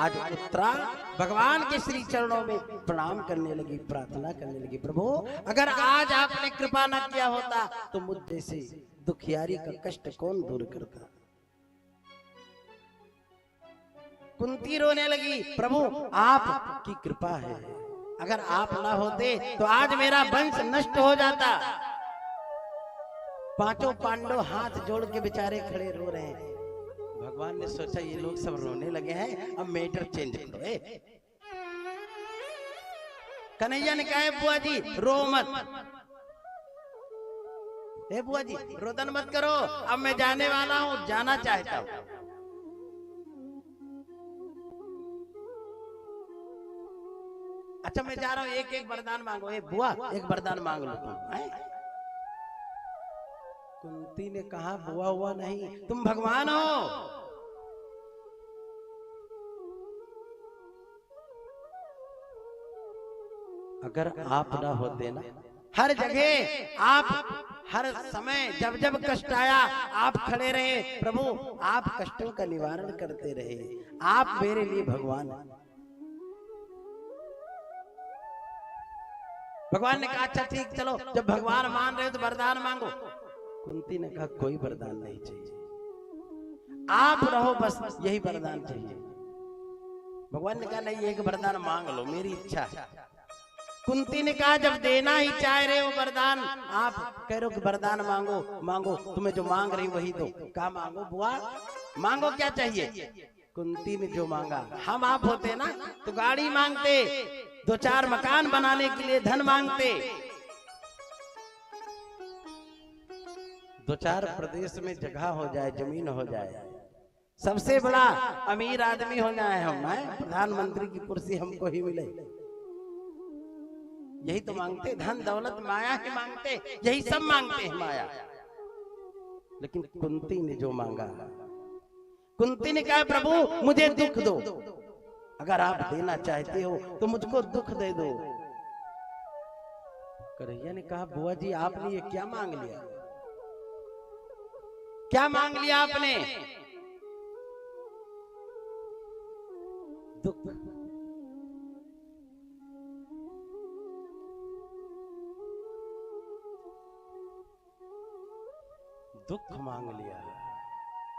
आज उत्तरा भगवान के श्री चरणों में प्रणाम करने लगी, प्रार्थना करने लगी, प्रभु अगर आज आपने कृपा न किया होता तो मुझ जैसे दुखियारी का कष्ट कौन दूर करता। कुंती रोने लगी, प्रभु आपकी कृपा है, अगर आप ना होते तो आज मेरा वंश नष्ट हो जाता। पांचों पांडव हाथ जोड़ के बेचारे खड़े रो रहे हैं। भगवान ने सोचा ये लोग सब रोने लगे हैं, अब मैटर चेंज करो। कन्हैया ने कहा बुआ जी रो मत, बुआ जी रोदन मत करो, अब मैं जाने वाला हूं, जाना चाहता हूं। अच्छा मैं जा रहा हूं, एक एक वरदान मांगो। बुआ एक वरदान मांग लो तुम। कुंती ने कहा बुआ हुआ नहीं, तुम भगवान हो। अगर आप ना होते ना, हर जगह आप, हर समय जब जब कष्ट आया आप खड़े रहे, प्रभु आप कष्टों का निवारण करते रहे, आप मेरे लिए भगवान हैं। भगवान ने कहा अच्छा ठीक चलो, जब भगवान मान रहे हो तो वरदान मांगो। कुंती ने कहा कोई वरदान नहीं चाहिए, आप रहो बस यही वरदान चाहिए। भगवान ने कहा नहीं एक वरदान मांग लो, मेरी इच्छा है। कुंती ने कहा जब देना ही चाह रहे हो वरदान, आप कह रहे हो कि वरदान मांगो मांगो, तुम्हें जो मांग रही वही दो। कहा मांगो बुआ, मांगो क्या चाहिए। कुंती ने जो मांगा, हम आप होते ना तो गाड़ी मांगते, 2-4 मकान बनाने के लिए धन मांगते, 2-4 प्रदेश में जगह हो जाए, जमीन हो जाए, सबसे बड़ा अमीर आदमी हो जाए हम, प्रधानमंत्री की कुर्सी हमको ही मिले, यही तो मांगते। धन दौलत माया ही मांगते, यही सब मांगते हैं माया। लेकिन कुंती ने जो मांगा, कुंती ने कहा प्रभु मुझे दुख दो, अगर आप देना चाहते हो तो मुझको दुख दे दो। कन्हैया ने कहा बुआ जी आपने ये क्या मांग लिया, क्या मांग लिया आपने। दुख। दुख मांग लिया।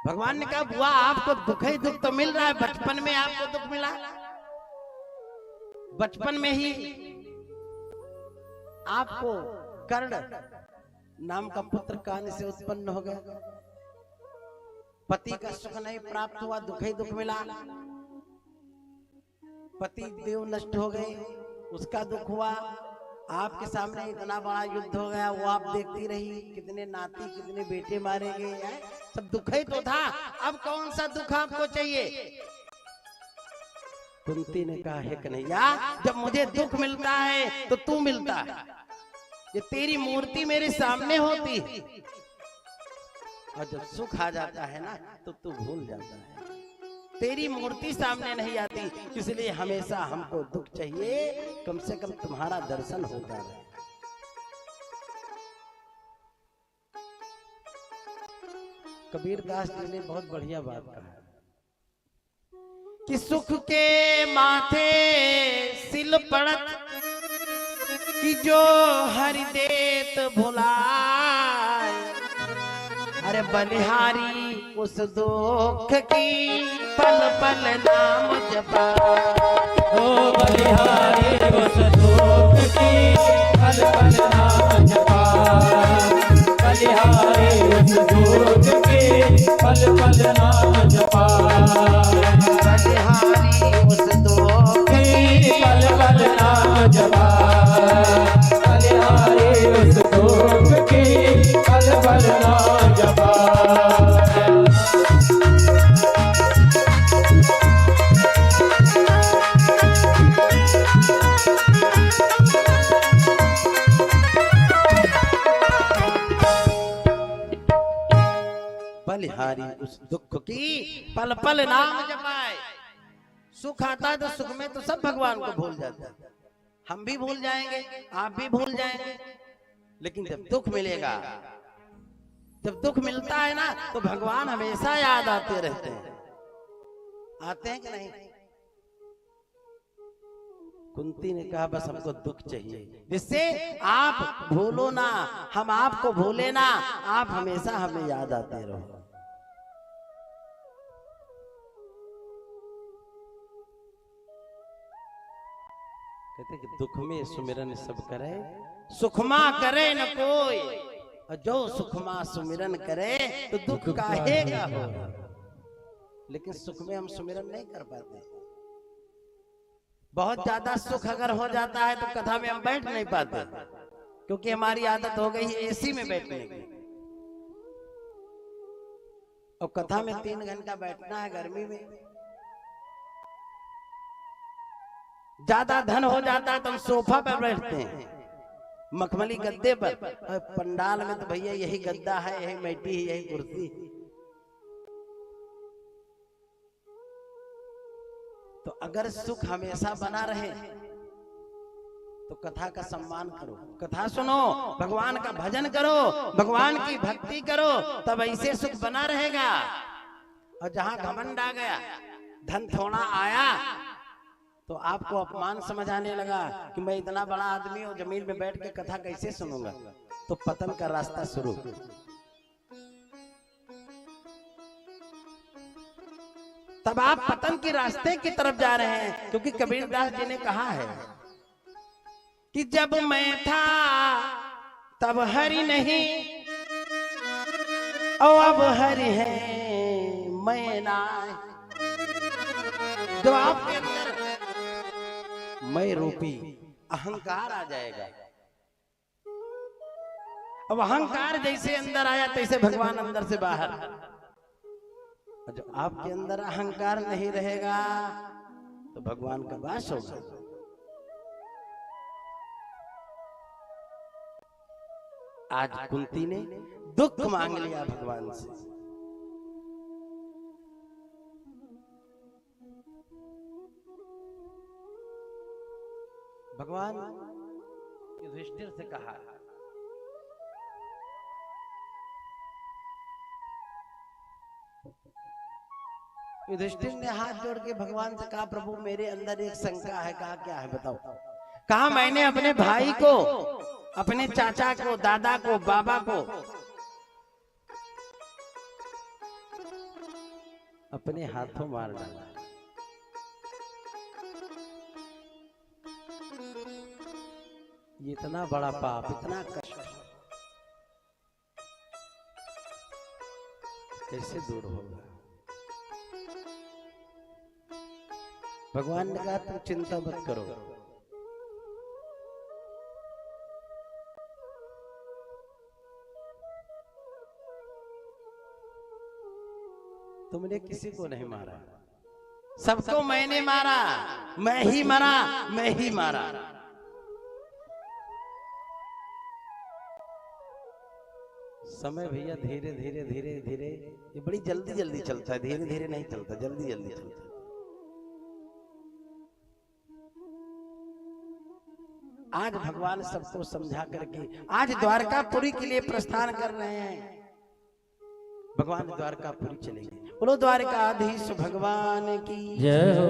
भगवान ने कहा बुआ आपको दुख ही दुख तो मिल रहा है, बचपन में आपको दुख मिला, बचपन में ही आपको कर्ण नाम का पुत्र कान से उत्पन्न हो गया, पति का सुख नहीं प्राप्त हुआ, दुख ही दुख मिला। पति देव नष्ट हो गए, उसका दुख हुआ। आपके सामने इतना बड़ा युद्ध हो गया, वो आप देखती रही, कितने नाती कितने बेटे मारे गए, सब दुख ही तो था, अब कौन सा दुख आपको चाहिए। कुंती ने कहा है कन्हैया जब मुझे दुख मिलता है तो तू मिलता है, ये तेरी मूर्ति मेरे सामने होती है, और जब सुख आ जाता है ना तो तू भूल जाता है, तेरी मूर्ति सामने नहीं आती, इसलिए हमेशा हमको दुख चाहिए, कम से कम तुम्हारा दर्शन होता है। कबीरदास जी ने बहुत बढ़िया बात कहा कि सुख के माथे सिल पड़त कि जो हरि देत भुलाए, अरे बलिहारी उस दुख की पल पल नाम जपा, ओ बलिहारी उस दुख की पल पल नाम जपा, बलिहारी उस दुख की पल पल नाम जपा, बलिहारी उस दुख की पल पल नाम जपा, बलिहारी उस दुख की पल पल नाम जपा। बलिहारी उस दुख की पल पल नाम जपाए। सुख आता है तो सुख में तो सब भगवान को भूल जाते हैं, हम भी भूल जाएंगे, आप भी भूल जाएंगे, लेकिन जब दुख मिलेगा, जब दुख मिलता है ना तो भगवान हमेशा याद आते रहते हैं। आते हैं कि नहीं? कुंती ने कहा बस हमको दुख चाहिए जिससे आप भूलो ना, हम आपको भूले ना, आप हमेशा हमें याद आते रहो। कहते कि दुख में सुमिरन सब करे, सुखमा करे न कोई, और जो सुखमा सुमिरन करे तो दुख काहेगा हो। लेकिन सुख में हम सुमिरन नहीं कर पाते। बहुत ज्यादा सुख अगर हो जाता है तो कथा में हम बैठ नहीं पाते, क्योंकि हमारी आदत हो गई है एसी में बैठने की। और कथा में 3 घंटा बैठना है गर्मी में। ज्यादा धन हो जाता है तो हम सोफा पर बैठते हैं, मखमली गद्दे पर। पंडाल में तो भैया यही गद्दा है, यही मैटी है, यही कुर्सी। तो अगर सुख हमेशा बना रहे तो कथा का सम्मान करो, कथा सुनो, भगवान का भजन करो, भगवान की भक्ति करो, तब ऐसे सुख बना रहेगा। और जहां घमंड आ गया, धन थोड़ा आया तो आपको अपमान समझ आने लगा कि मैं इतना बड़ा आदमी हूं, जमीन में बैठ के कथा कैसे सुनूंगा, तो पतन का रास्ता शुरू। तब आप पतन के रास्ते की तरफ जा रहे हैं, क्योंकि कबीरदास जी ने कहा है कि जब मैं था तब हरि नहीं, और अब हरि है मैं ना। जब आपके अंदर मैं रूपी अहंकार आ जाएगा, अब अहंकार जैसे अंदर आया तैसे भगवान अंदर से बाहर। जो आपके अंदर अहंकार नहीं रहेगा तो भगवान का वास होगा। आज कुंती ने दुख मांग लिया भगवान से। भगवान युधिष्ठिर से कहा, युधिष्ठिर ने हाथ जोड़ के भगवान से कहा, प्रभु मेरे अंदर एक शंका है। कहा क्या है बताओ। कहा मैंने अपने भाई को, अपने चाचा को, दादा को, बाबा को अपने हाथों मार डाला। ये इतना बड़ा पाप, इतना कष्ट कैसे दूर होगा। भगवान ने कहा तुम चिंता मत करो, तुमने किसी को नहीं मारा, सबको मैंने मारा, मैं ही मरा, मैं ही मारा। समय भैया धीरे धीरे धीरे धीरे, ये बड़ी जल्दी जल्दी चलता है, धीरे धीरे नहीं चलता, जल्दी जल्दी चलता है। आज भगवान सबको समझा करके आज द्वारकापुरी के लिए प्रस्थान कर रहे हैं। भगवान द्वारकापुरी चलेंगे। बोलो द्वारकाधीश भगवान की जय हो।